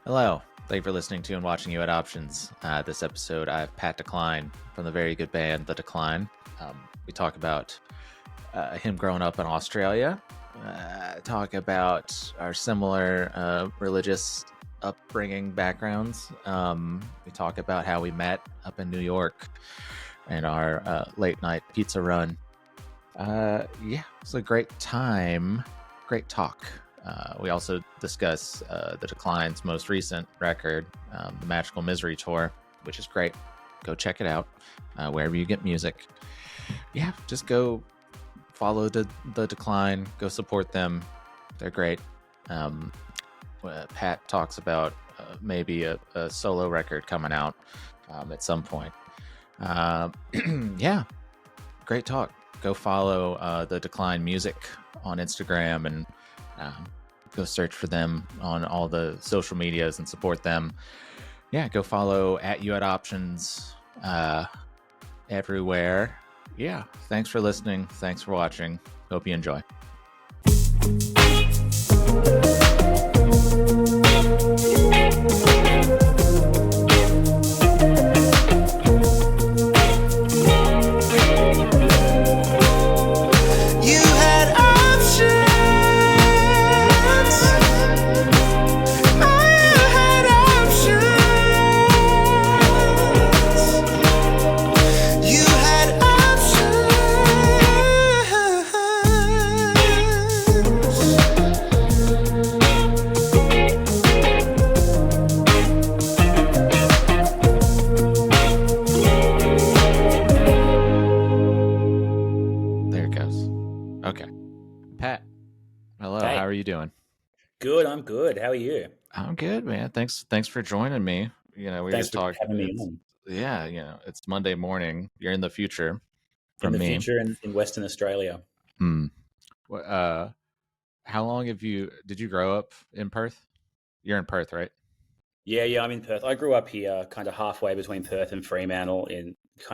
Hello. Thank you for listening to and watching You at Options. This episode, I have Pat Decline from the very good band The Decline. We talk about him growing up in Australia, talk about our similar religious upbringing backgrounds. We talk about how we met up in New York and our late night pizza run. It's a great time, great talk. We also discuss The Decline's most recent record, the Magical Misery Tour, which is great. Go check it out wherever you get music. Yeah, just go follow the Decline. Go support them. They're great. Pat talks about maybe a solo record coming out at some point. Yeah, great talk. Go follow The Decline Music on Instagram and go search for them on all the social medias and support them. Yeah, go follow at You at Options everywhere. Yeah, thanks for listening. Thanks for watching. Hope you enjoy. Doing good. I'm good. How are you? I'm good, man. Thanks for joining me. We were talking. Having me on. Yeah, it's Monday morning. You're in the future. Future in Western Australia. How long did you grow up in Perth? You're in Perth, right? Yeah, I'm in Perth. I grew up here, kind of halfway between Perth and Fremantle,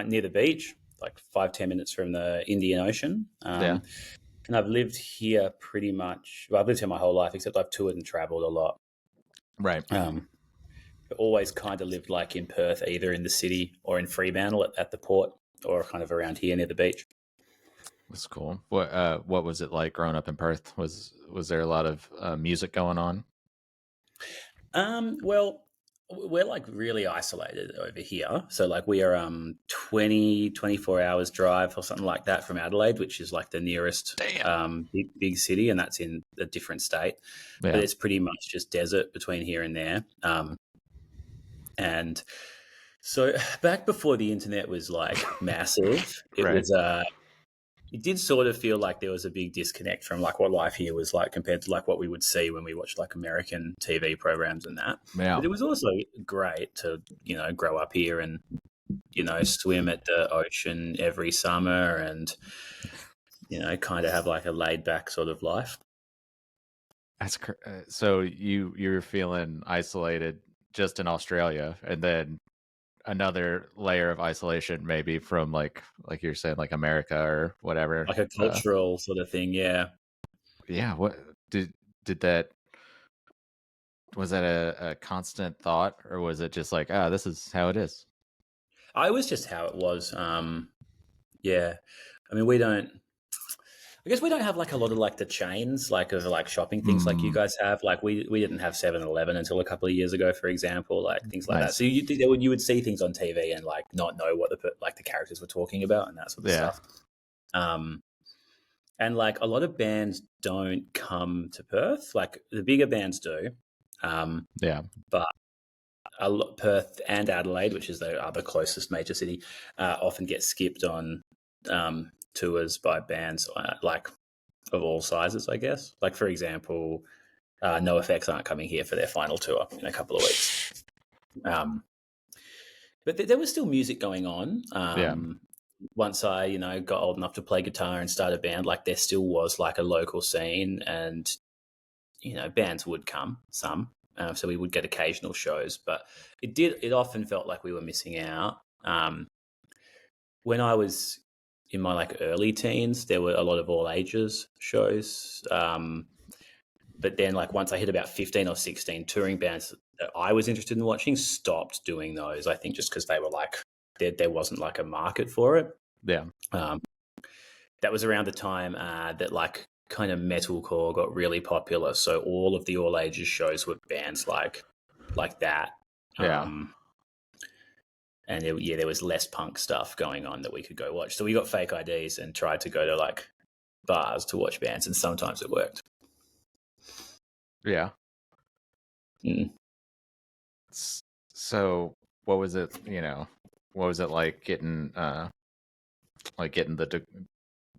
near the beach, like 5-10 minutes from the Indian Ocean. And I've lived here pretty much. Well, I've lived here my whole life, except I've toured and traveled a lot. Right. Always kind of lived like in Perth, either in the city or in Fremantle at the port, or kind of around here near the beach. That's cool. What was it like growing up in Perth? Was there a lot of music going on? Well, we're like really isolated over here. So like we are 24 hours drive or something like that from Adelaide, which is like the nearest big city, and that's in a different state. Yeah. But it's pretty much just desert between here and there. And so back before the internet was like massive, it right. was it did sort of feel like there was a big disconnect from like what life here was like compared to like what we would see when we watched like American TV programs and that. Yeah. But it was also great to, grow up here and, swim at the ocean every summer and, kind of have like a laid back sort of life. That's so you're feeling isolated just in Australia, and then another layer of isolation maybe from like you're saying, like America or whatever, like a cultural sort of thing. Yeah What did that, was that a constant thought, or was it just like, this is how it is? It was just how it was. I mean, I guess we don't have like a lot of like the chains like of like shopping things like you guys have. Like we didn't have 7-Eleven until a couple of years ago, for example, like things like that. So you would see things on TV and like not know what the characters were talking about and that sort of stuff. And like a lot of bands don't come to Perth. Like the bigger bands do. But Perth and Adelaide, which is the other closest major city, often get skipped on tours by bands like of all sizes, I guess. Like, for example, NoFX aren't coming here for their final tour in a couple of weeks. But there was still music going on. Once I, got old enough to play guitar and start a band, like there still was like a local scene and, bands would come, some. So we would get occasional shows, but it often felt like we were missing out. When I was in my like early teens, there were a lot of all ages shows. But then, like, once I hit about 15 or 16, touring bands that I was interested in watching stopped doing those. I think just because they were like, there wasn't like a market for it. Yeah. That was around the time that like kind of metalcore got really popular. So all of the all ages shows were bands like that. Yeah. And there was less punk stuff going on that we could go watch. So we got fake IDs and tried to go to like bars to watch bands, and sometimes it worked. Yeah. Mm. So what was it, what was it like getting the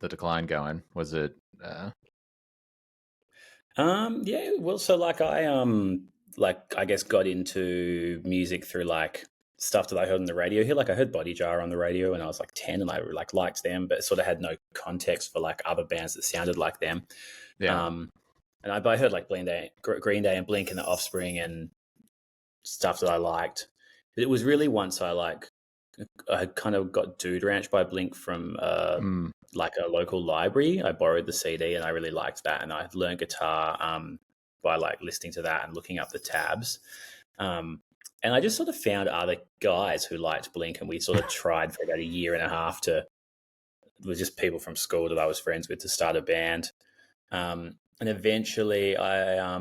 decline going? Was it Yeah, well, so like I guess got into music through like stuff that I heard on the radio here. Like I heard Body Jar on the radio when I was like 10, and I like liked them, but sort of had no context for like other bands that sounded like them. Yeah. But I heard like Green Day and Blink and the Offspring and stuff that I liked. But it was really once I kind of got Dude Ranch by Blink from like a local library. I borrowed the CD and I really liked that, and I learned guitar by like listening to that and looking up the tabs. And I just sort of found other guys who liked Blink, and we sort of tried for about a year and a half it was just people from school that I was friends with to start a band. And eventually I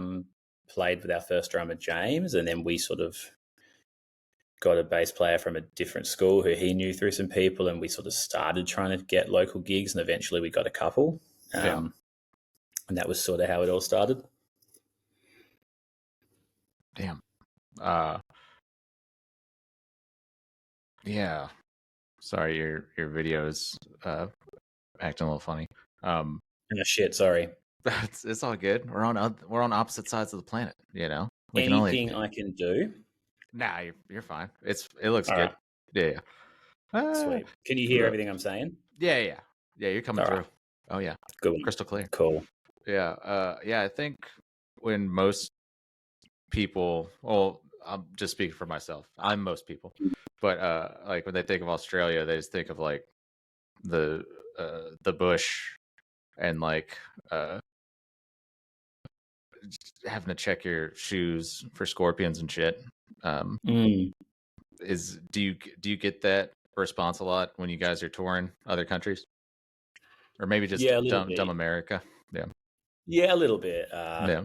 played with our first drummer, James, and then we sort of got a bass player from a different school who he knew through some people, and we sort of started trying to get local gigs, and eventually we got a couple. And that was sort of how it all started. Damn. Yeah. Sorry, your video is acting a little funny. Oh, shit, sorry. It's all good. We're on opposite sides of the planet, We Anything I can do? Nah, you're fine. It looks all good. Right. Yeah. Sweet. Can you hear everything I'm saying? Yeah. You're coming through. Right. Oh yeah. Good. Crystal clear. Cool. Yeah. I think when most people, well, I'm just speaking for myself. I'm most people, but like when they think of Australia, they just think of like the bush and like having to check your shoes for scorpions and shit. Do you get that response a lot when you guys are touring other countries, or maybe just dumb America? Yeah, a little bit. Yeah.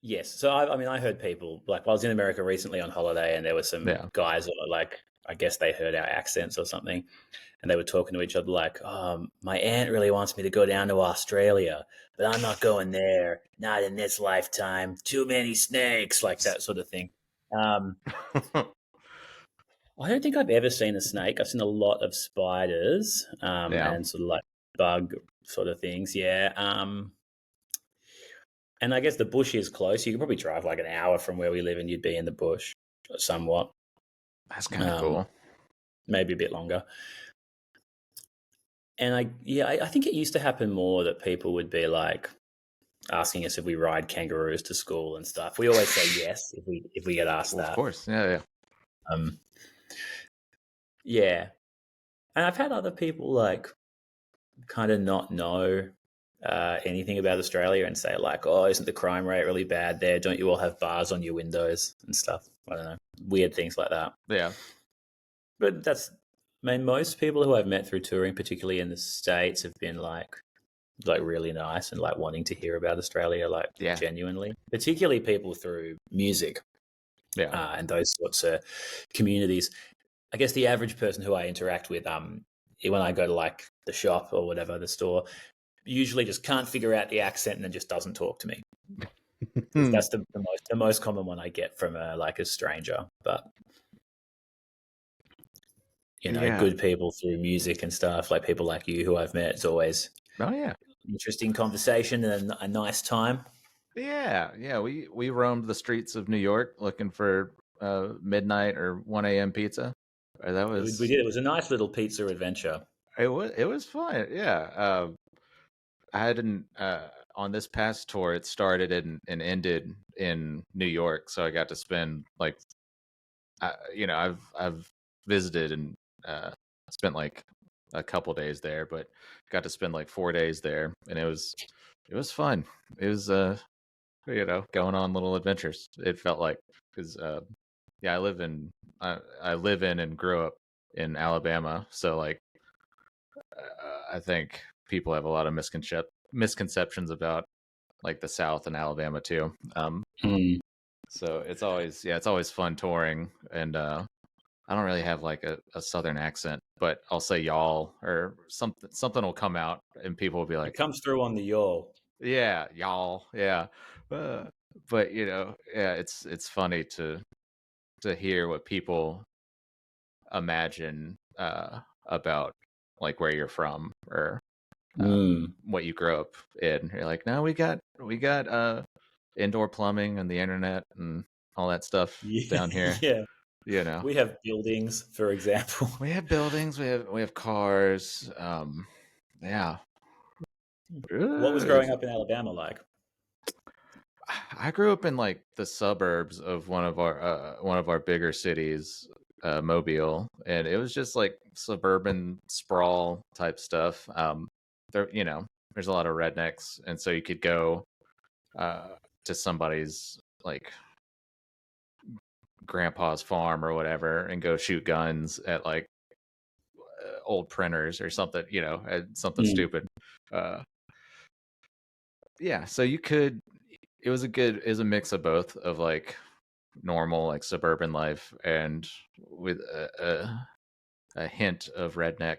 Yes. So I heard people like I was in America recently on holiday, and there were some guys that were like, I guess they heard our accents or something, and they were talking to each other like, my aunt really wants me to go down to Australia, but I'm not going there. Not in this lifetime. Too many snakes, like that sort of thing. I don't think I've ever seen a snake. I've seen a lot of spiders and sort of like bug sort of things. Yeah. And I guess the bush is close. You could probably drive like an hour from where we live and you'd be in the bush somewhat. That's kind of cool. Maybe a bit longer. And I think it used to happen more that people would be like asking us if we ride kangaroos to school and stuff. We always say yes if we get asked that. Of course. Yeah. Yeah. And I've had other people like kind of not know anything about Australia and say like, oh, isn't the crime rate really bad there? Don't you all have bars on your windows and stuff? I don't know. Weird things like that. Yeah. But most people who I've met through touring, particularly in the States, have been like really nice and like wanting to hear about Australia, like genuinely, particularly people through music. Yeah. And those sorts of communities. I guess the average person who I interact with, when I go to like the shop or whatever, the store, usually just can't figure out the accent and then just doesn't talk to me. That's the most common one I get from like a stranger. But good people through music and stuff, like people like you who I've met, it's always interesting conversation and a nice time. Yeah. We roamed the streets of New York looking for midnight or 1 a.m. pizza. That was we did. It was a nice little pizza adventure. It was fun. Yeah. I hadn't on this past tour. It started and ended in New York, so I got to spend like, I've visited and spent like a couple days there, but got to spend like 4 days there, and it was It was fun. It was going on little adventures. It felt like because yeah, I live in and grew up in Alabama, so like I think people have a lot of misconceptions about like the South and Alabama too. Mm. So it's always fun touring, and I don't really have like a Southern accent, but I'll say y'all or something will come out, and people will be It like, comes through on the yawl. yeah, y'all, yeah. Uh, but yeah, it's funny to hear what people imagine about like where you're from or Mm. what you grew up in. You're like, no, we got indoor plumbing and the internet and all that stuff Yeah, down here. yeah. You know, We have buildings, for example. we have buildings, we have cars. Yeah. What was growing up in Alabama like? I grew up in like the suburbs of one of our bigger cities, Mobile, and it was just like suburban sprawl type stuff. There, there's a lot of rednecks, and so you could go uh, to somebody's like grandpa's farm or whatever and go shoot guns at like old printers or something, something Mm. stupid. Uh, yeah, so you could. It was a mix of both of like normal like suburban life and with a hint of redneck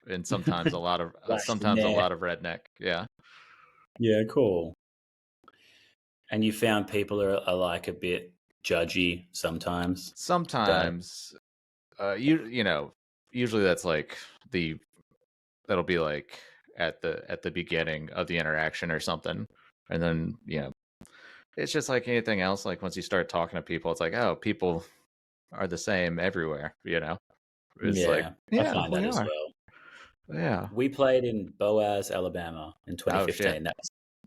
and Flashed in sometimes a there. lot of redneck. Yeah, Yeah, cool. And you found people are like a bit judgy sometimes. That sometimes usually that's like the that'll be like at the beginning of the interaction or something, and then it's just like anything else. Like once you start talking to people, it's like, oh, people are the same everywhere. It's like, yeah, I yeah, find we that as are. well. Yeah. We played in Boaz, Alabama in Oh shit. 2015.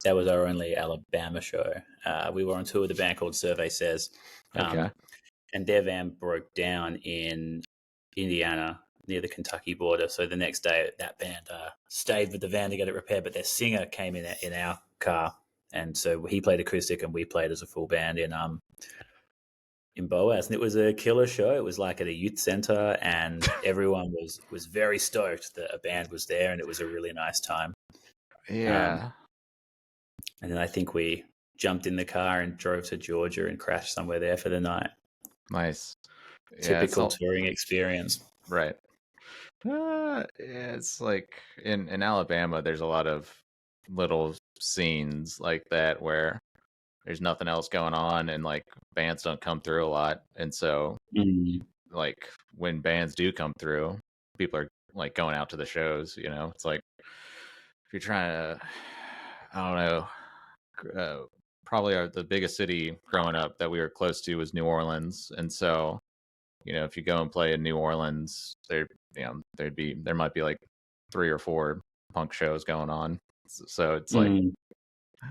That was our only Alabama show. We were on tour with a band called Survey Says, Okay. um, and their van broke down in Indiana near the Kentucky border. So the next day, that band stayed with the van to get it repaired, but their singer came in our car, and so he played acoustic and we played as a full band in Boaz, and it was a killer show. It was like at a youth center, and everyone was very stoked that a band was there, and it was a really nice time. Um, Yeah. and then I think we jumped in the car and drove to Georgia and crashed somewhere there for the night. Nice. Yeah, it's Typical all touring experience. right. Yeah, it's like in Alabama, there's a lot of little scenes like that where there's nothing else going on and like bands don't come through a lot. And so Mm. like when bands do come through, people are like going out to the shows, It's like if you're trying to I don't know, probably the biggest city growing up that we were close to was New Orleans. And so, if you go and play in New Orleans, there might be like 3 or 4 punk shows going on. So it's like, Mm.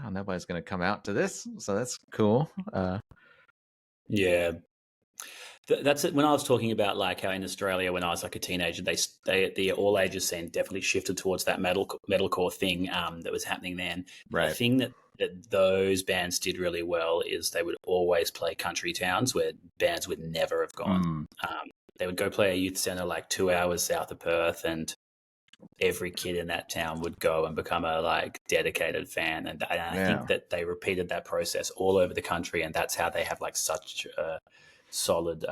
oh, nobody's going to come out to this. So that's cool. Yeah, that's it. When I was talking about like how in Australia, when I was like a teenager, the all ages scene definitely shifted towards that metalcore thing that was happening then. The Right. thing that those bands did really well is they would always play country towns where bands would never have gone. Mm, They would go play a youth center like 2 hours south of Perth, and every kid in that town would go and become a like dedicated fan. And I yeah. think that they repeated that process all over the country, and that's how they have like such a solid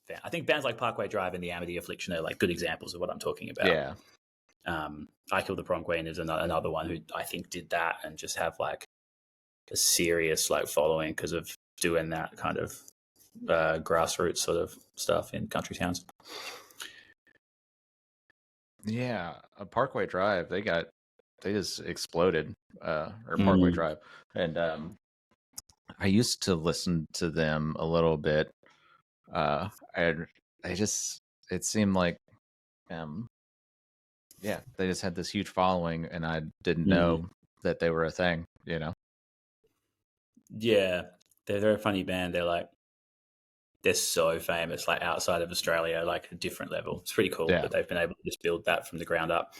fan. I think bands like Parkway Drive and the Amity Affliction are like good examples of what I'm talking about. Yeah. I Kill the Prom Queen is another one who I think did that and just have like a serious like following because of doing that kind of grassroots sort of stuff in country towns. Yeah. Parkway Drive, they just exploded, or Parkway Mm. Drive. And I used to listen to them a little bit. And it seemed like, um, yeah, they just had this huge following, and I didn't Mm. know that they were a thing. Yeah, they're a very funny band. They're so famous, like outside of Australia, like a different level. It's pretty cool Yeah. that they've been able to just build that from the ground up.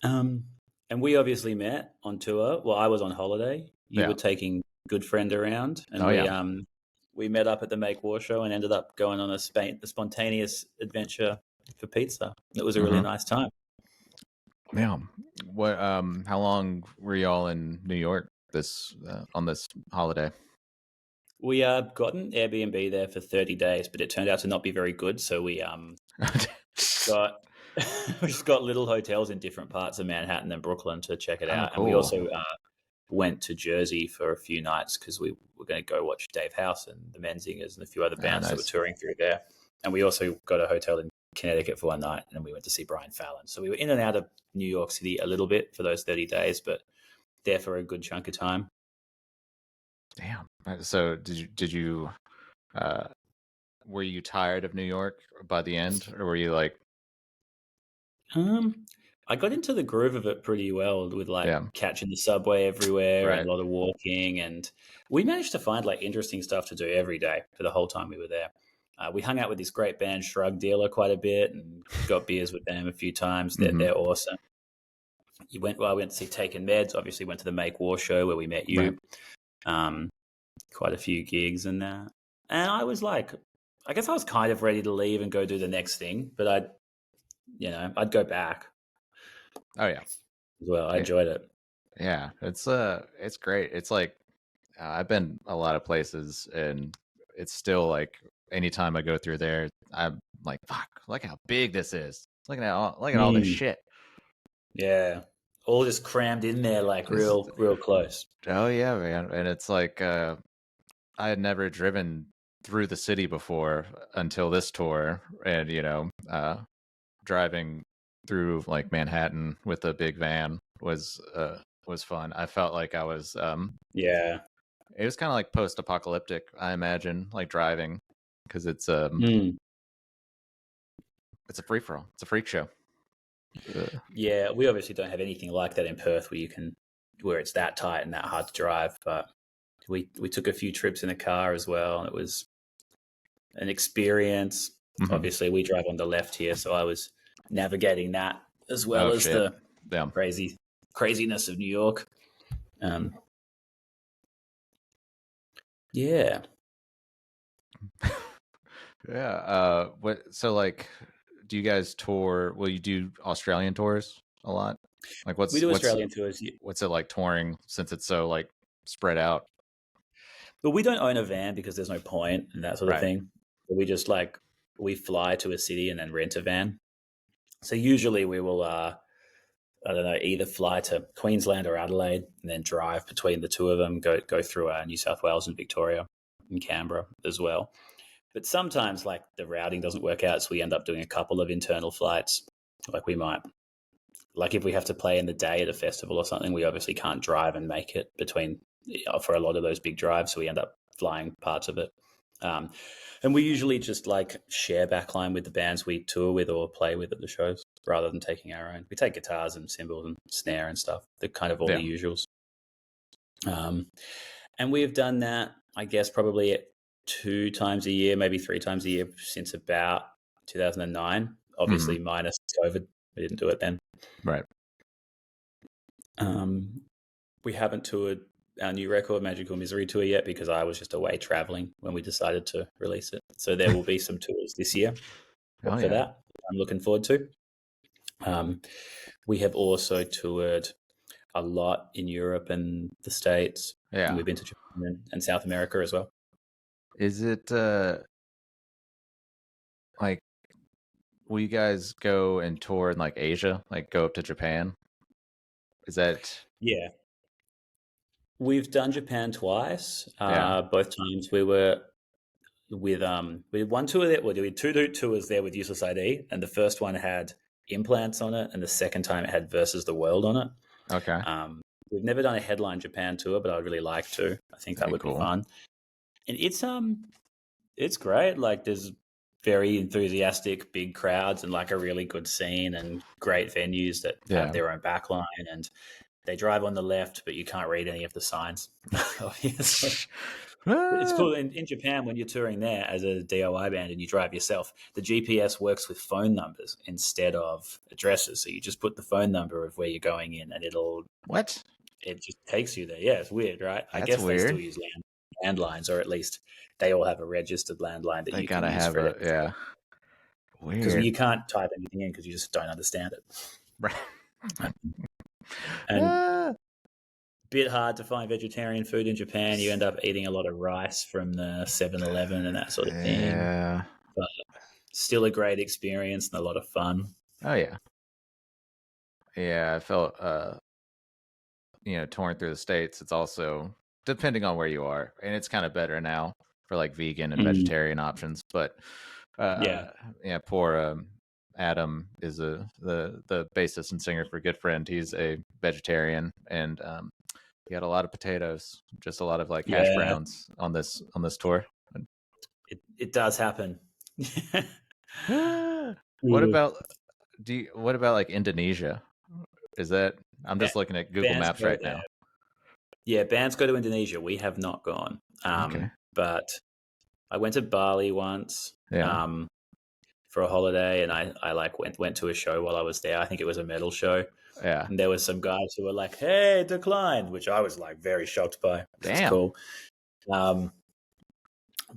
Um, And we obviously met on tour. Well, I was on holiday. You were Yeah. taking good friend around, and Oh yeah. we met up at the Make War show and ended up going on a spontaneous adventure for pizza. It was a really Mm-hmm. nice time. Yeah. What? How long were y'all in New York this on this holiday? We got an Airbnb there for 30 days, but it turned out to not be very good. So we got we just got little hotels in different parts of Manhattan and Brooklyn to check it Oh, out, and we cool. also went to Jersey for a few nights because we were going to go watch Dave House and the Menzingers and a few other Ah, bands that were nice. touring through there. And we also got a hotel in Connecticut for one night, and then we went to see Brian Fallon. So we were in and out of New York City a little bit for those 30 days, but there for a good chunk of time. Damn. So did you were you tired of New York by the end, or were you like, I got into the groove of it pretty well with like yeah, catching the subway everywhere and right, a lot of walking, and we managed to find like interesting stuff to do every day for the whole time we were there. We hung out with this great band Shrug Dealer quite a bit and got beers with them a few times. mm-hmm, They're awesome. I went to see Taken Meds. Obviously, went to the Make War show where we met right, you. Um, Quite a few gigs and that. And I was like, I guess I was kind of ready to leave and go do the next thing, but I'd go back oh yeah, as well. I yeah, enjoyed it. yeah. It's great. It's like I've been a lot of places, and it's still like anytime I go through there, I'm like, fuck, look how big this is. Look at all this Mm, shit. yeah, all just crammed in there, like Just real close. oh yeah, man. And it's like I had never driven through the city before until this tour, and driving through like Manhattan with a big van was fun. I felt like I was Yeah. it was kind of like post-apocalyptic, I imagine, like driving, because Mm. it's a free for all. It's a freak show. Uh, Yeah, we obviously don't have anything like that in Perth where it's that tight and that hard to drive. But we took a few trips in a car as well, and it was an experience. mhm. Obviously, we drive on the left here, so I was navigating that as well Oh as shit. the Yeah. craziness of New York. Um, yeah, Yeah. What? So like, do you guys tour? Will you do Australian tours a lot? Like, we do Australian tours, what's it like touring since it's so like spread out? but we don't own a van because there's no point and that sort of Right. thing. We just like we fly to a city and then rent a van. So usually we will, I don't know, either fly to Queensland or Adelaide and then drive between the two of them, go through New South Wales and Victoria and Canberra as well. But sometimes, like the routing doesn't work out, so we end up doing a couple of internal flights. Like we might, like if we have to play in the day at a festival or something, we obviously can't drive and make it between for a lot of those big drives, so we end up flying parts of it. Um, and we usually just like share backline with the bands we tour with or play with at the shows rather than taking our own. We take guitars and cymbals and snare and stuff. They're kind of all Yeah. the usuals. And we have done that, I guess, probably 2 times a year, maybe 3 times a year since about 2009. Obviously, minus COVID, we didn't do it then. Right. We haven't toured our new record, Magical Misery Tour, yet because I was just away traveling when we decided to release it. So there will be some tours this year Oh for yeah. that. I'm looking forward to. We have also toured a lot in Europe and the States. Yeah. And we've been to Japan and South America as well. Is it like will you guys go and tour in like Asia, like go up to Japan? Is that Yeah. We've done Japan twice. yeah. Both times we were we did one tour there. Well, we did two tours there with Useless ID, and the first one had implants on it, and the second time it had Versus the World on it. Okay. We've never done a headline Japan tour, but I'd really like to. I think that That'd be would be cool. fun. And it's great. Like there's very enthusiastic big crowds and like a really good scene and great venues that have their own backline, and they drive on the left, but you can't read any of the signs, obviously. It's cool in Japan when you're touring there as a DIY band and you drive yourself. The GPS works with phone numbers instead of addresses, so you just put the phone number of where you're going in, and What? it just takes you there. Yeah, it's weird, right? I That's guess they still weird. use landlines, or at least they all have a registered landline that They you can gotta use have for a it. yeah. Because Weird. you can't type anything in because you just don't understand it. Right. And Ah, bit hard to find vegetarian food in Japan. You end up eating a lot of rice from the 7-Eleven and that sort of thing. yeah. But still a great experience and a lot of fun. Oh yeah. Yeah, I felt touring through the states. It's also depending on where you are, and it's kind of better now for like vegan and Mm, vegetarian options. But yeah. yeah, poor Adam is the bassist and singer for Good Friend. He's a vegetarian, and he had a lot of potatoes, just a lot of like hash Yeah. browns on this tour. It does happen. What Ooh. about what about like Indonesia? Is that I'm Ba- just looking at Google Bands Maps go right there. now. Yeah, bands go to Indonesia. We have not gone. Okay. But I went to Bali once Yeah. for a holiday, and I like went to a show while I was there. I think it was a metal show. Yeah. And there was some guys who were like, "Hey, Decline," which I was like very shocked by. That's Damn. cool.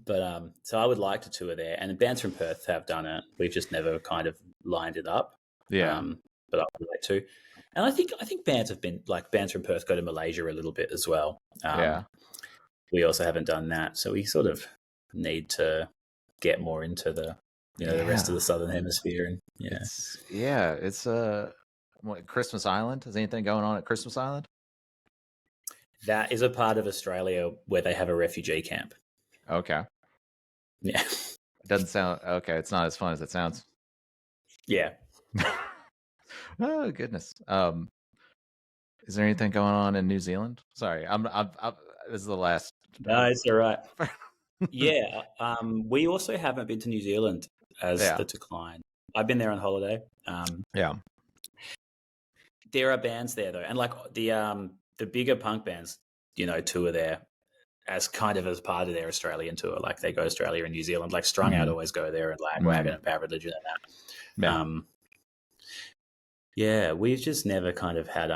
But so I would like to tour there, and bands from Perth have done it. We've just never kind of lined it up. Yeah. But I would like to. And I think bands have been like bands from Perth go to Malaysia a little bit as well. Yeah. We also haven't done that, so we sort of need to get more into the the rest of the Southern Hemisphere. And It's what, Christmas Island. Is anything going on at Christmas Island? that is a part of Australia where they have a refugee camp. Okay. Yeah, It doesn't sound okay. It's not as fun as it sounds. yeah. Oh goodness. Is there anything going on in New Zealand? Sorry, I'm this is the last. No, it's all right. Yeah, we also haven't been to New Zealand as Yeah. the Decline. I've been there on holiday. Yeah. There are bands there though, and like the bigger punk bands, tour there as kind of as part of their Australian tour. Like they go Australia and New Zealand. Like Strung Out always go there, and Lagwagon and Bad Religion and that. Yeah. Yeah, we've just never kind of had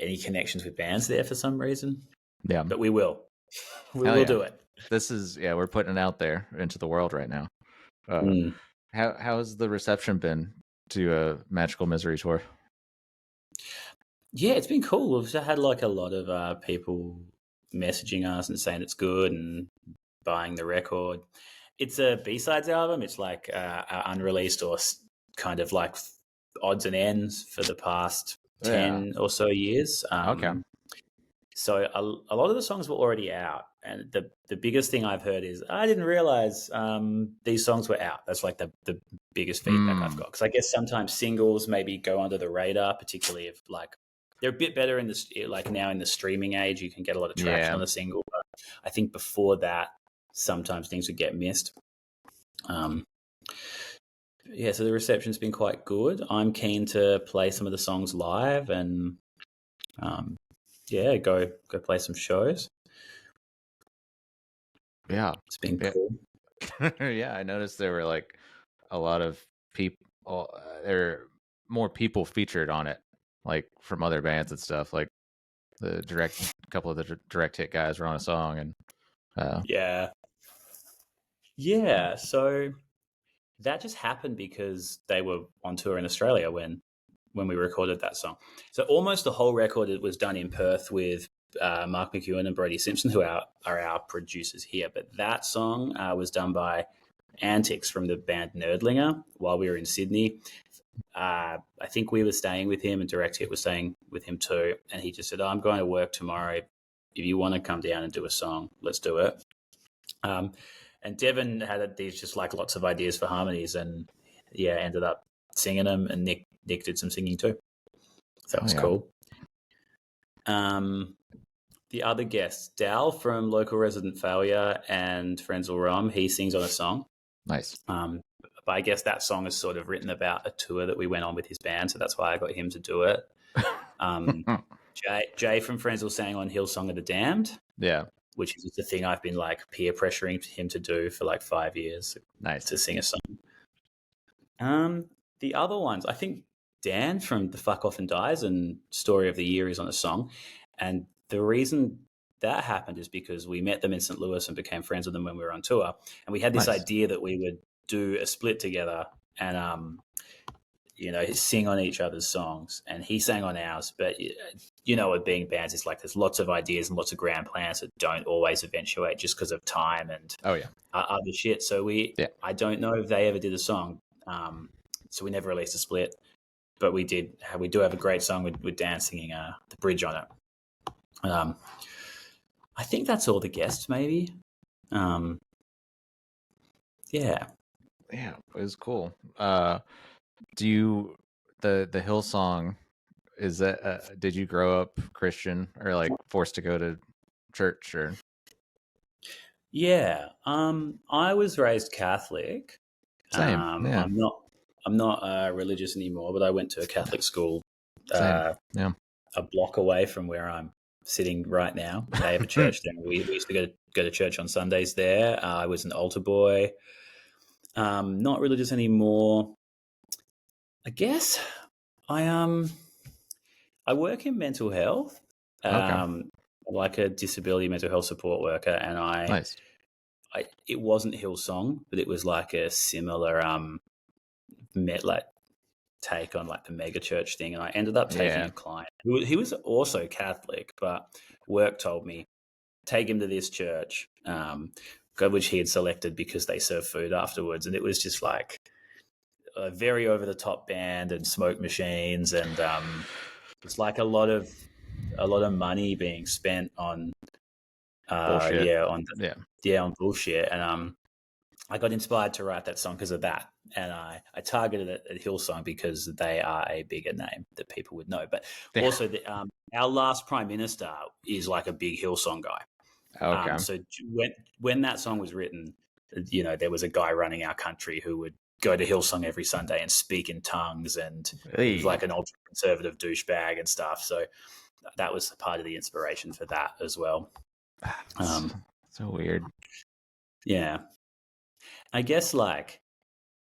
any connections with bands there for some reason. Yeah. But we will. We Hell will yeah. do it. This is we're putting it out there into the world right now. How has the reception been to a Magical Misery tour? Yeah, it's been cool. We've had like a lot of people messaging us and saying it's good and buying the record. It's a B-sides album. It's like unreleased or kind of like odds and ends for the past 10 or so years. Okay. So a lot of the songs were already out. And the biggest thing I've heard is, I didn't realize these songs were out. That's like the biggest feedback I've got. Because I guess sometimes singles maybe go under the radar, particularly if like they're a bit better in this, like now in the streaming age, you can get a lot of traction on a single. But I think before that, sometimes things would get missed. Yeah, so the reception's been quite good. I'm keen to play some of the songs live and go play some shows. Yeah, it's been cool. Yeah, I noticed there were like a lot of people. There are more people featured on it, like from other bands and stuff. Like a couple of the direct hit guys were on a song, and So that just happened because they were on tour in Australia when we recorded that song. So almost the whole record was done in Perth with Mark McEwen and Brody Simpson, who are our producers here. But that song was done by Antics from the band Nerdlinger while we were in Sydney. I think we were staying with him and Direct Hit was staying with him too. And he just said, I'm going to work tomorrow. If you want to come down and do a song, let's do it. And Devin had these just like lots of ideas for harmonies and ended up singing them, and Nick did some singing too. So that was cool. The other guests, Dal from Local Resident Failure and Frenzel Rom, he sings on a song. Nice. But I guess that song is sort of written about a tour that we went on with his band, so that's why I got him to do it. Jay from Frenzel sang on Hillsong of the Damned. Yeah. which is just a thing I've been like peer pressuring him to do for like 5 years Nice. to sing a song. The other ones, I think Dan from The Fuck Off and Dies and Story of the Year is on a song. And the reason that happened is because we met them in St. Louis and became friends with them when we were on tour. And we had this Nice. idea that we would do a split together and, sing on each other's songs. And he sang on ours. But, with being bands, it's like there's lots of ideas and lots of grand plans that don't always eventuate just because of time and other shit. So I don't know if they ever did a song. So we never released a split, but we do have a great song with Dan singing the bridge on it. I think that's all the guests, maybe. Yeah, it was cool. Do you the Hillsong? Is that did you grow up Christian or like forced to go to church or? Yeah, I was raised Catholic. Same. Yeah. I'm not religious anymore, but I went to a Catholic school. Same. Yeah. A block away from where I'm sitting right now. They have a church there. We used to go to church on Sundays there. I was an altar boy. Not religious anymore. I guess I work in mental health. Like a disability mental health support worker, and Nice. It wasn't Hillsong, but it was like a similar take on like the mega church thing, and I ended up taking a client he was also Catholic, but work told me take him to this church, which he had selected because they serve food afterwards, and it was just like a very over the top band and smoke machines, and it's like a lot of money being spent on bullshit. on bullshit, and I got inspired to write that song because of that. And I targeted it at Hillsong because they are a bigger name that people would know. But also, our last Prime Minister is like a big Hillsong guy. Okay. So when that song was written, there was a guy running our country who would go to Hillsong every Sunday and speak in tongues, and he was like an ultra conservative douchebag and stuff. So that was part of the inspiration for that as well. So weird. Yeah. I guess like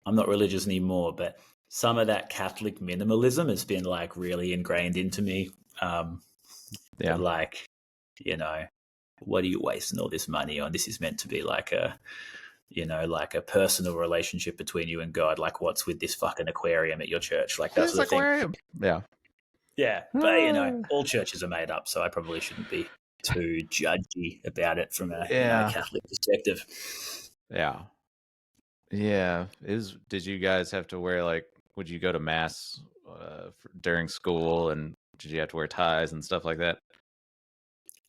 I'm not religious anymore, but some of that Catholic minimalism has been like really ingrained into me. Like, what are you wasting all this money on? This is meant to be like a personal relationship between you and God. Like, what's with this fucking aquarium at your church? Like that sort of aquarium. Thing. Yeah. But all churches are made up, so I probably shouldn't be too judgy about it from a Catholic perspective. Yeah. Did you guys have to wear would you go to mass during school, and did you have to wear ties and stuff like that?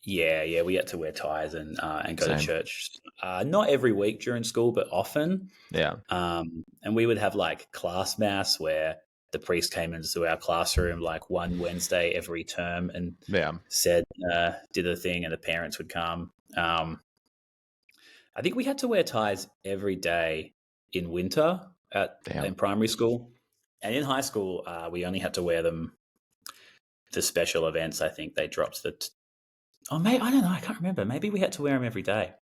Yeah, we had to wear ties and go to church. Not every week during school, but often. Yeah. And we would have like class mass where the priest came into our classroom like one Wednesday every term and said, did a thing, and the parents would come. I think we had to wear ties every day in winter in primary school, and in high school we only had to wear them for special events. I think they dropped maybe I don't know. I can't remember. Maybe we had to wear them every day.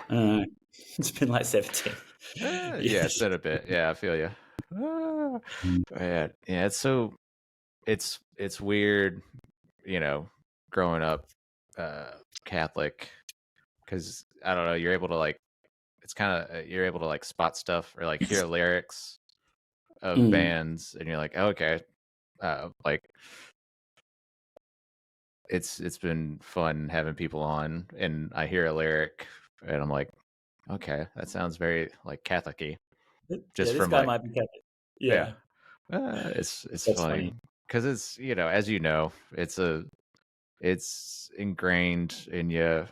It's been like 17. It's been a bit. Yeah, I feel you. It's weird, growing up Catholic, because I don't know, you're able to you're able to spot stuff or hear lyrics of bands, and you're like, oh, okay, it's been fun having people on, and I hear a lyric and I'm like, okay, that sounds very Catholic-y. Just this guy might be Catholic. Yeah. It's funny because it's as you know, it's ingrained in you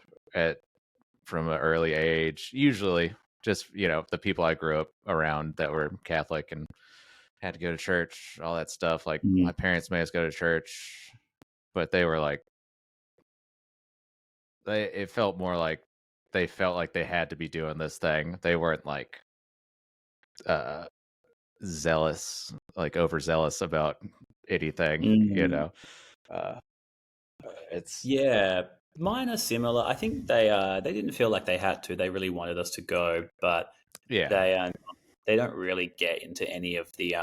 from an early age. Usually, just the people I grew up around that were Catholic and had to go to church, all that stuff. Like my parents made us go to church, but they were it felt more like they felt like they had to be doing this thing. They weren't zealous, overzealous about anything, it's Mine are similar. I think they didn't feel like they had to. They really wanted us to go, but Yeah. they don't really get into any of the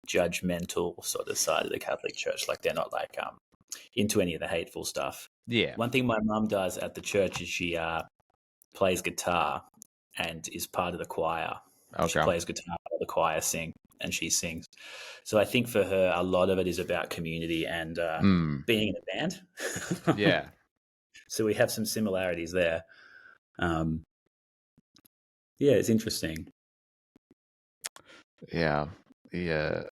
judgmental sort of side of the Catholic Church. Like they're not like into any of the hateful stuff. Yeah. One thing my mum does at the church is she plays guitar and is part of the choir. She Okay. plays guitar while the choir sing, and she sings. So I think for her, a lot of it is about community and being in a band. Yeah. So we have some similarities there. Um, yeah, it's interesting. Yeah. Yeah.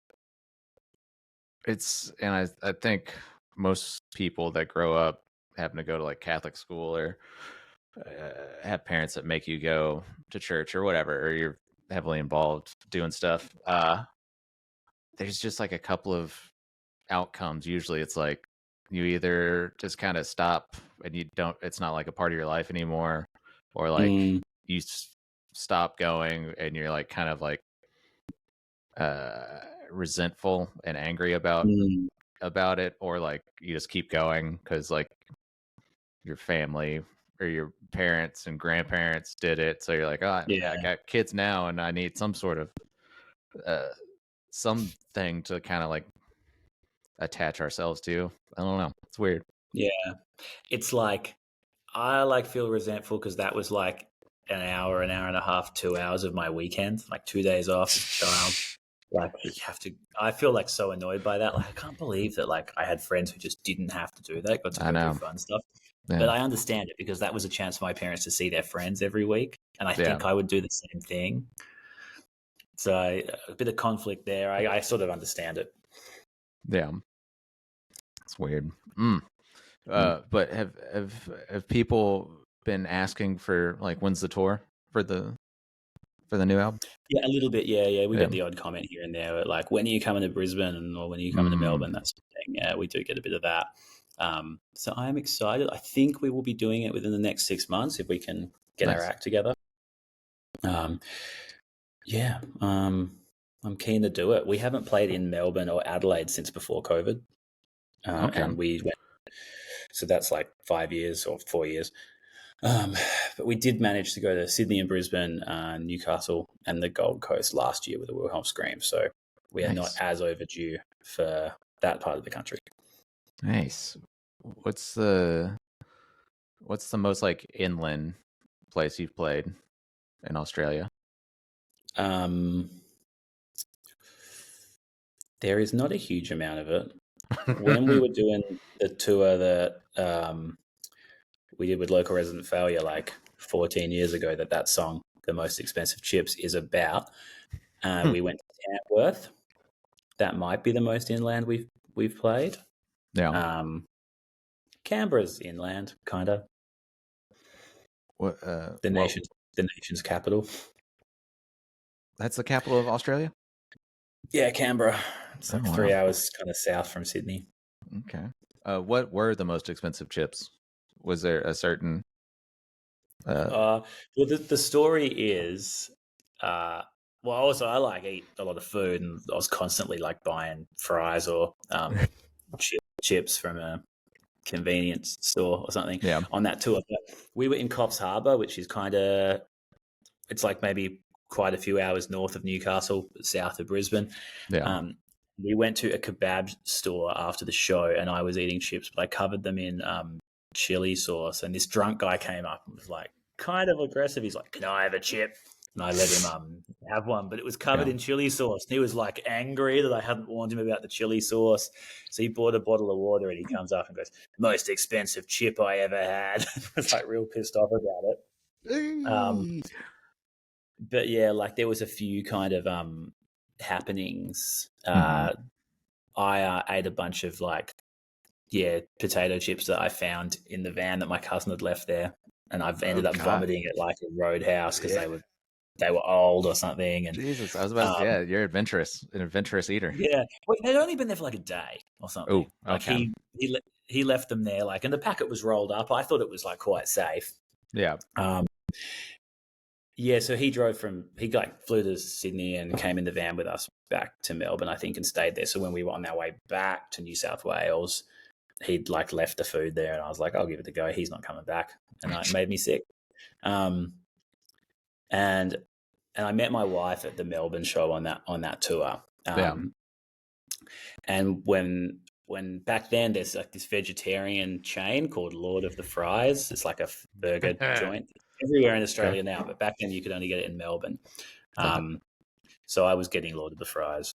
I think most people that grow up having to go to like Catholic school or have parents that make you go to church or whatever, or you're heavily involved doing stuff. There's just like a couple of outcomes. Usually it's like you either just kind of stop and it's not like a part of your life anymore, or like you stop going and you're like kind of like resentful and angry about it, or like you just keep going because like your family or your parents and grandparents did it, so you're like, oh yeah, I got kids now and I need some sort of something to kind of like attach ourselves to. I don't know, it's weird. Yeah, it's like I like feel resentful because that was like an hour and a half, 2 hours of my weekend, like 2 days off as a child. Like you have to. I feel like so annoyed by that. Like I can't believe that. Like I had friends who just didn't have to do that, got to I go do know. fun stuff. Yeah. But I understand it because that was a chance for my parents to see their friends every week, and I think I would do the same thing. So a bit of conflict there. I sort of understand it. Yeah, it's weird. But have people been asking for like when's the tour for the new album? Yeah, a little bit. Yeah. We get the odd comment here and there, like when are you coming to Brisbane or when are you coming to Melbourne? That sort of thing. Yeah, we do get a bit of that. So I'm excited. I think we will be doing it within the next 6 months if we can get our act together. Yeah, I'm keen to do it. We haven't played in Melbourne or Adelaide since before COVID. Okay. And we went, so that's like 5 years or 4 years. But we did manage to go to Sydney and Brisbane, Newcastle, and the Gold Coast last year with the Wilhelm Scream. So we are not as overdue for that part of the country. Nice. What's the most like inland place you've played in Australia? There is not a huge amount of it. When we were doing the tour that we did with Local Resident Failure like 14 years ago, that song, The Most Expensive Chips, is about, we went to Tamworth. That might be the most inland we've played. Yeah. Canberra's inland, kind of. What? The nation's capital. That's the capital of Australia? Yeah, Canberra. It's like 3 hours kind of south from Sydney. Okay. What were the most expensive chips? Was there a certain? Well, the story is, well, also I like eat a lot of food, and I was constantly like buying fries or chips from a convenience store or something on that tour. But we were in Coffs Harbour, which is kind of, it's like maybe quite a few hours north of Newcastle, south of Brisbane. Yeah. We went to a kebab store after the show, and I was eating chips, but I covered them in chili sauce. And this drunk guy came up and was like kind of aggressive. He's like, "Can I have a chip?" And I let him have one, but it was covered in chili sauce. And he was like angry that I hadn't warned him about the chili sauce. So he bought a bottle of water and he comes up and goes, "Most expensive chip I ever had." I was like real pissed off about it. But yeah, like there was a few kind of happenings. I ate a bunch of like, potato chips that I found in the van that my cousin had left there, and I've ended up vomiting at like a roadhouse because they were old or something. And Jesus, I was about to say, you're an adventurous eater. Yeah, well, they'd only been there for like a day or something. Oh, okay. Like he left them there, like, and the packet was rolled up. I thought it was like quite safe. Yeah. Yeah, so he flew to Sydney and came in the van with us back to Melbourne, I think, and stayed there. So when we were on our way back to New South Wales, he'd like left the food there, and I was like, I'll give it a go. He's not coming back, and it made me sick. And I met my wife at the Melbourne show on that tour. And when back then there's like this vegetarian chain called Lord of the Fries. It's like a burger joint everywhere in Australia now, but back then you could only get it in Melbourne. So I was getting Lord of the Fries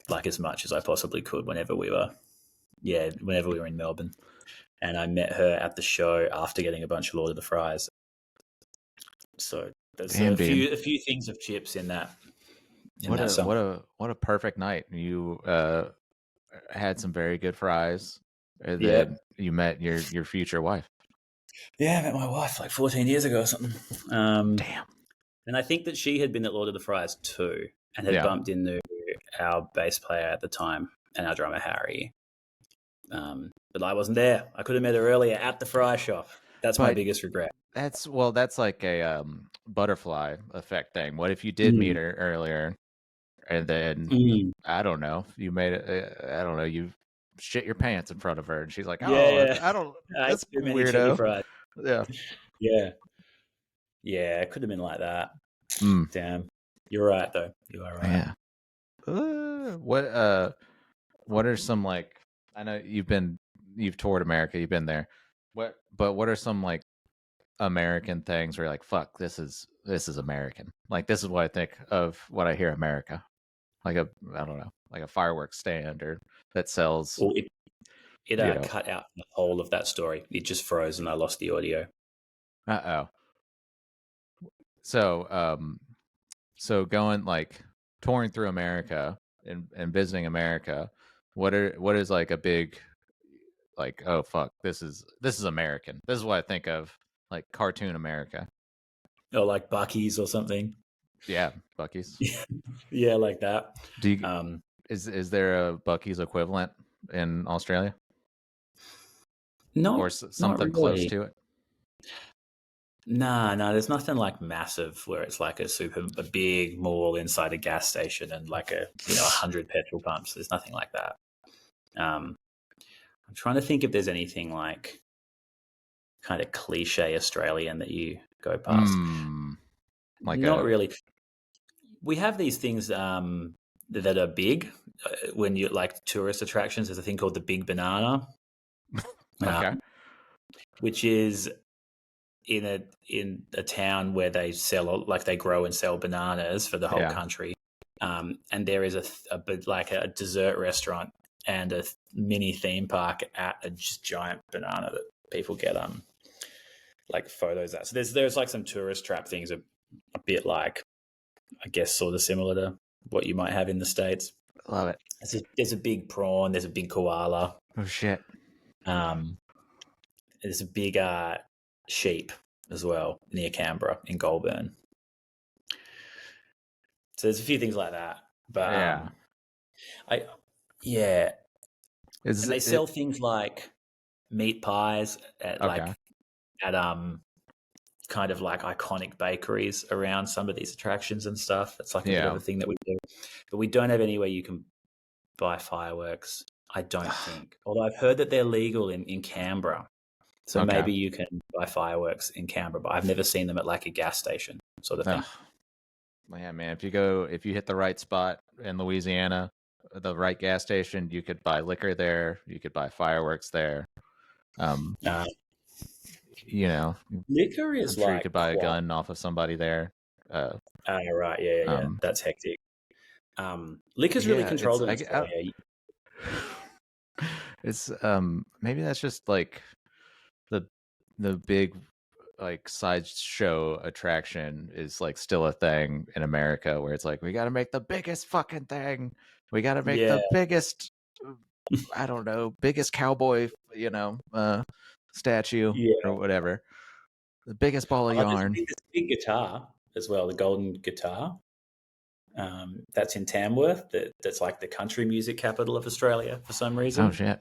like as much as I possibly could whenever we were in Melbourne. And I met her at the show after getting a bunch of Lord of the Fries. So there's a few things of chips in that. What a perfect night. You had some very good fries. And then you met your future wife. Yeah, I met my wife like 14 years ago or something. Damn. And I think that she had been at Lord of the Fries too, and had bumped into our bass player at the time and our drummer Harry. But I wasn't there. I could have met her earlier at the fry shop. That's my biggest regret. That's like a butterfly effect thing. What if you did meet her earlier, and then I don't know, you made it. I don't know, you shit your pants in front of her, and she's like, "Oh, I don't." That's weirdo. Yeah. It could have been like that. Damn, you're right though. You are right. Yeah. What are some, like, I know you've toured America, you've been there. What are some like American things where you're like, fuck, this is American. Like, this is what I think of when I hear America. Like I don't know, like a fireworks stand or that sells. Well, it cut out the whole of that story. It just froze and I lost the audio. So going, like, touring through America and visiting America, what is like a big, like, oh fuck, this is American. This is what I think of, like, cartoon America. Or like Buc-ee's or something. Yeah, Buc-ee's. Yeah, like that. Do you, is there a Buc-ee's equivalent in Australia? No, or something really close to it? No, there's nothing like massive where it's like a big mall inside a gas station and like 100 petrol pumps. There's nothing like that. I'm trying to think if there's anything like kind of cliche Australian that you go past. Like, not really. We have these things that are big when you like tourist attractions. There's a thing called the Big Banana, which is in a town where they sell, like, they grow and sell bananas for the whole country. And there is a dessert restaurant and a mini theme park at a giant banana that people get like photos at. So there's like some tourist trap things a bit like, I guess, sort of similar to what you might have in the States. Love it. There's a big prawn. There's a big koala. Oh shit. There's a big sheep as well near Canberra in Goulburn. So there's a few things like that. But and they sell things like meat pies at kind of like iconic bakeries around some of these attractions and stuff. That's like a bit of a thing that we do. But we don't have anywhere you can buy fireworks, I don't think. Although I've heard that they're legal in Canberra. So maybe you can buy fireworks in Canberra, but I've never seen them at like a gas station sort of thing. Yeah, man. If you hit the right spot in Louisiana, the right gas station, you could buy liquor there. You could buy fireworks there. Liquor is I'm sure you could buy a gun off of somebody there. Right. Yeah. That's hectic. Liquor's really controlled in Australia. It's maybe that's just like the big, like, sideshow attraction is like still a thing in America, where it's like, we got to make the biggest fucking thing. We got to make the biggest, I don't know, biggest cowboy, statue or whatever. The biggest ball of yarn. There's a big guitar as well, the golden guitar. That's in Tamworth. That's like the country music capital of Australia for some reason. Oh shit!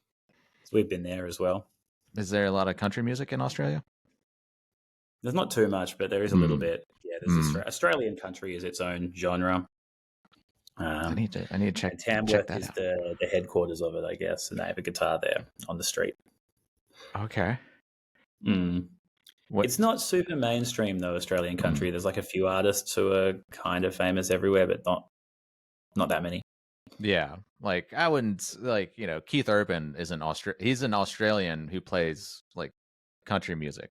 So we've been there as well. Is there a lot of country music in Australia? There's not too much, but there is a little bit. Yeah, there's Australian country is its own genre. I need to check. Tamworth check that is out. the headquarters of it, I guess, and they have a guitar there on the street. Okay. Mm. What? It's not super mainstream though, Australian Mm, country. There's like a few artists who are kind of famous everywhere, but not that many. yeah. Like I wouldn't like Keith Urban is an he's an Australian who plays like country music,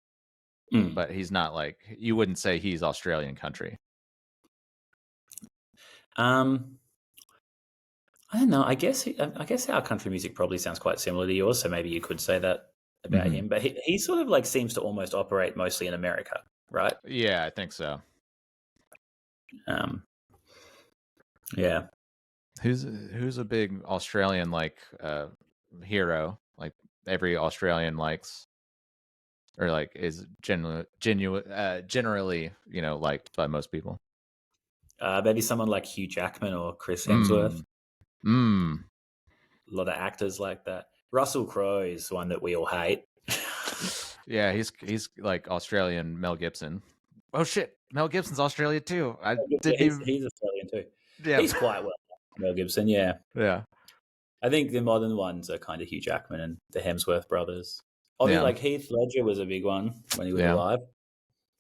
Mm. but he's not like you wouldn't say he's Australian country. Um, I don't know. I guess our country music probably sounds quite similar to yours, so maybe you could say that about Hmm. him. But he sort of like seems to almost operate mostly in America, right? Yeah, I think so. Um, yeah. Who's a big Australian like hero like every Australian likes or like is generally liked by most people. Maybe someone like Hugh Jackman or Chris Hemsworth. Mm. Mm. A lot of actors like that. Russell Crowe is one that we all hate. Yeah, he's like Australian Mel Gibson. Oh shit, Mel Gibson's Australia too. I Yeah, didn't even. he's Australian too. Yeah. He's quite well, Mel Gibson. Yeah, Yeah. I think the modern ones are kind of Hugh Jackman and the Hemsworth brothers. Obviously, Yeah. like Heath Ledger was a big one when he was Yeah. alive.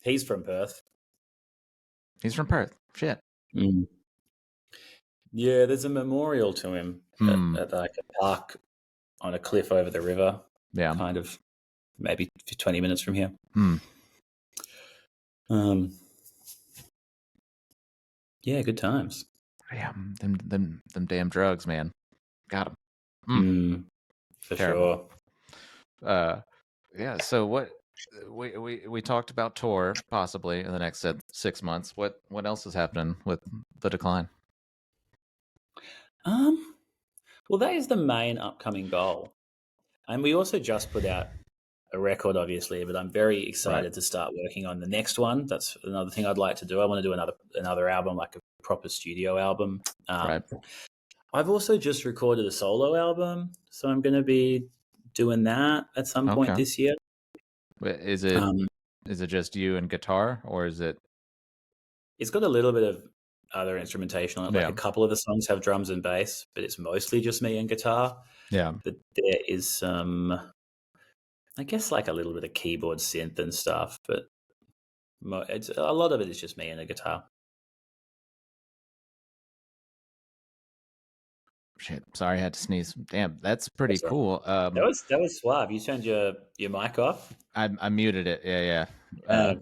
He's from Perth. He's from Perth. Shit. Mm. Yeah, there's a memorial to him Hmm. at like a park on a cliff over the river, Yeah. kind of maybe 20 minutes from here. Hmm. Um, yeah, good times. Yeah. Them damn drugs, man. Got them. For Terrible. sure. Yeah. So what we talked about tour possibly in the next 6 months. What else is happening with the decline? Um, well, that is the main upcoming goal. And we also just put out a record, obviously, but I'm very Right. excited to start working on the next one. That's another thing I'd like to do. I want to do another album, like a proper studio album. Right. I've also just recorded a solo album, so I'm going to be doing that at some point Okay. this year. But Um, is it just you and guitar or is it? it's got a little bit of other instrumentation on it. Like Yeah. a couple of the songs have drums and bass, but it's mostly just me and guitar. Yeah. But there is some, I guess, like a little bit of keyboard synth and stuff, but it's a lot of it is just me and a guitar. Shit. Sorry, I had to sneeze. Damn, that's pretty That's all right. cool. That was suave. You turned your mic off. I muted it. Yeah. Uh,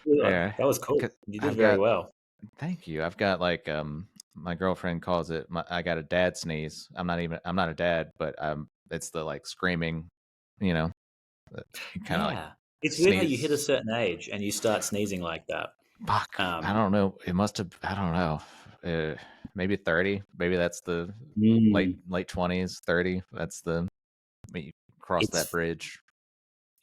Yeah. that was cool. 'Cause You did I've very got. well. Thank you. I've got like my girlfriend calls it. I got a dad sneeze. I'm not a dad, but it's the like screaming. You know, kind of like Yeah, it's weird how you hit a sneeze. certain age and you start sneezing like that. Fuck. I Um, don't know. It must have. I don't know. Maybe 30. Maybe that's the mm, late 20s. 30. That's the when you cross that it's bridge.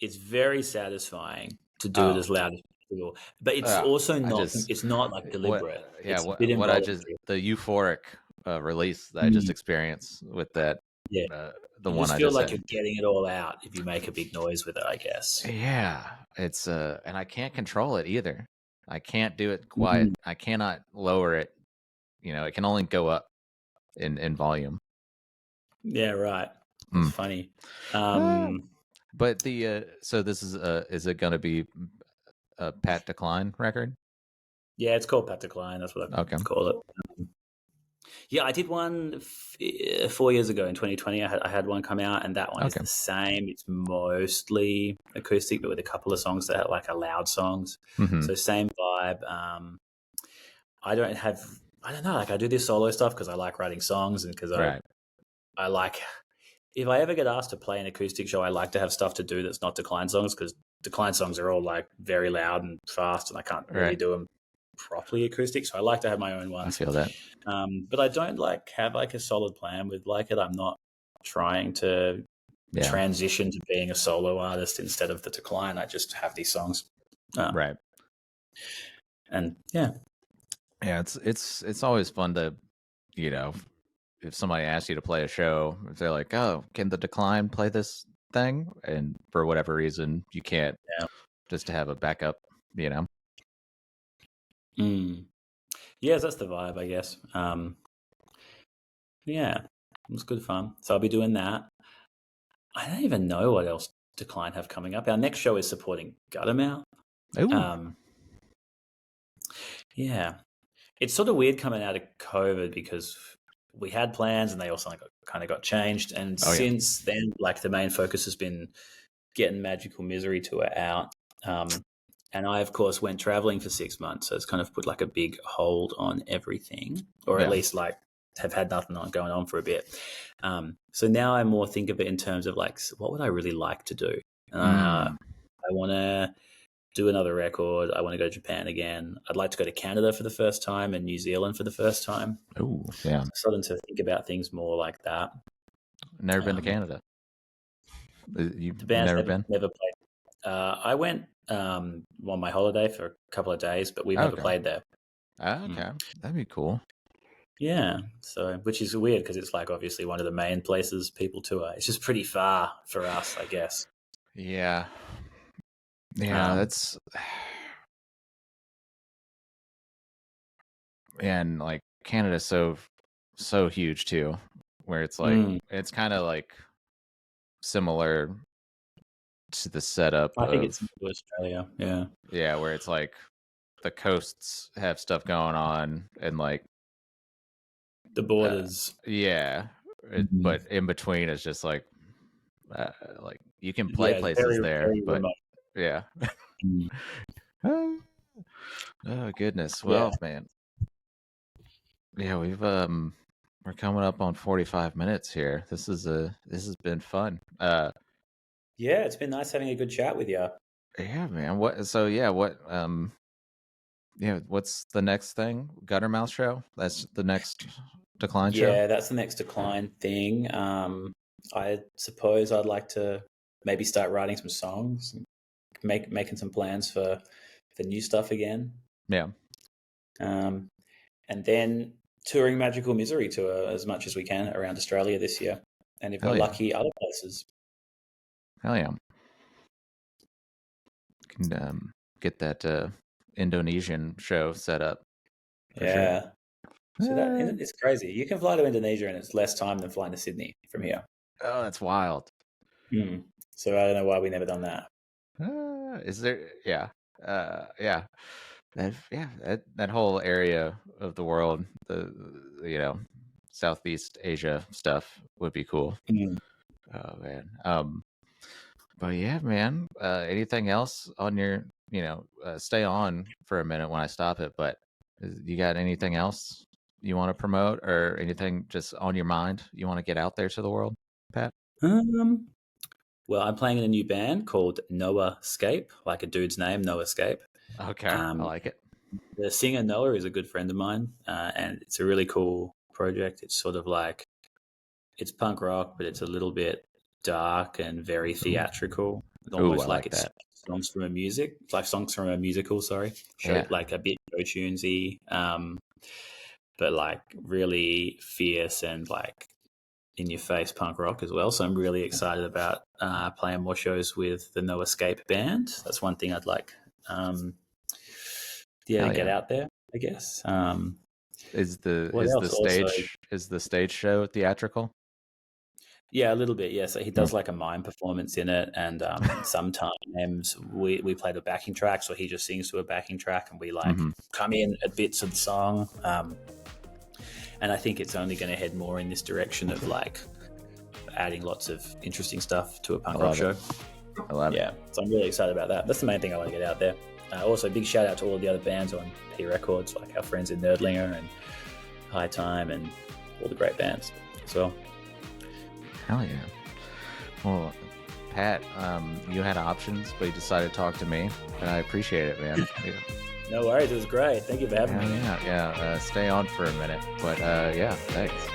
it's very satisfying to do it Oh, as loud as possible, but it's also I not. just It's not like what deliberate. yeah It's a bit what I just involuntary. the euphoric release that I just Mm, experienced with that yeah, the you one just I feel just like said. you're getting it all out if you make a big noise with it. I guess. Yeah, it's and I can't control it either. I can't do it quiet. Mm, I cannot lower it. It can only go up in volume. yeah, right. That's Mm. funny. Uh, but the so this is it going to be a Pat Decline record? Yeah, it's called Pat Decline. That's what Okay. I call it. Yeah, I did one 4 years ago in 2020. I had one come out, and that one is Okay. the same. It's mostly acoustic, but with a couple of songs that are loud songs. Hmm. So same vibe. I don't have. I don't know. Like I do this solo stuff because I like writing songs and because Right. I like. If I ever get asked to play an acoustic show, I like to have stuff to do that's not Decline songs because Decline songs are all like very loud and fast, and I can't really Right. do them properly acoustic. So I like to have my own I ones. feel that. But I don't like have like a solid plan with like it. I'm not trying to Yeah. transition to being a solo artist instead of the Decline. I just have these songs. Right. And yeah. Yeah, it's always fun to, you know, if somebody asks you to play a show, if they're like, "Oh, can the Decline play this thing?" and for whatever reason you can't, Yeah. just to have a backup, you know. Mm. Yes, that's the vibe, I guess. Yeah, it was good fun. So I'll be doing that. I don't even know what else Decline have coming up. Our next show is supporting Guttermouth. Ooh. Yeah. It's sort of weird coming out of COVID because we had plans and they also kind of got changed. And since then, like the main focus has been getting Magical Misery Tour out. And I, of course, went traveling for 6 months. So it's kind of put like a big hold on everything, or at least like have had nothing going on for a bit. So now I more think of it in terms of like, what would I really like to do? I want to do another record. I want to go to Japan again. I'd like to go to Canada for the first time and New Zealand for the first time. Oh, yeah. I'm starting to think about things more like that. Never been to Canada. You've never been? Never played. I went on my holiday for a couple of days, but we've never played there. Okay. That'd be cool. Yeah. So, which is weird because it's like obviously one of the main places people tour. It's just pretty far for us, I guess. Yeah. Yeah, that's, and like Canada's so huge too, where it's like it's kind of like similar to the setup. I think it's Australia. Yeah. Yeah, where it's like the coasts have stuff going on and like the borders. But in between it's just like you can play places there, very but remote. Yeah. Oh goodness. Well, man. Yeah, we're coming up on 45 minutes here. This has been fun. Yeah, it's been nice having a good chat with you. Yeah, man. What's the next thing? Guttermouth show? That's the next Decline show? Yeah, that's the next Decline thing. I suppose I'd like to maybe start writing some songs, making some plans for new stuff again. Yeah. And then touring Magical Misery Tour as much as we can around Australia this year. And if we're lucky, other places. Hell yeah. Can get that Indonesian show set up. Yeah. Sure. So it's crazy. You can fly to Indonesia and it's less time than flying to Sydney from here. Oh, that's wild. So I don't know why we never done that. Is there? Yeah. Yeah. That whole area of the world, the Southeast Asia stuff would be cool. Oh man. But yeah, man. Anything else on your, stay on for a minute when I stop it, but you got anything else you want to promote or anything just on your mind you want to get out there to the world, Pat? Well, I'm playing in a new band called Noah Scape, like a dude's name, Noah Scape. Okay, I like it. The singer Noah is a good friend of mine, and it's a really cool project. It's sort of like, it's punk rock, but it's a little bit dark and very theatrical. Almost like it's songs from a musical, sorry. Like a bit show-tunesy, but like really fierce and like in-your-face punk rock as well. So I'm really excited about playing more shows with the No Escape band. That's one thing I'd like to get out there, I guess. Is the stage show theatrical? Yeah, a little bit. Yeah, so he does like a mime performance in it, and sometimes we play the backing track, so he just sings to a backing track, and we like come in at bits of the song. And I think it's only going to head more in this direction of like adding lots of interesting stuff to a punk rock show. I love it. Yeah, so I'm really excited about that. That's the main thing I want to get out there. Also, big shout out to all the other bands on P Records, like our friends in Nerdlinger and High Time and all the great bands as well. Hell yeah. Well, Pat, you had options, but you decided to talk to me, and I appreciate it, man. Yeah. No worries. It was great. Thank you for having me. Yeah. Stay on for a minute, but yeah, thanks.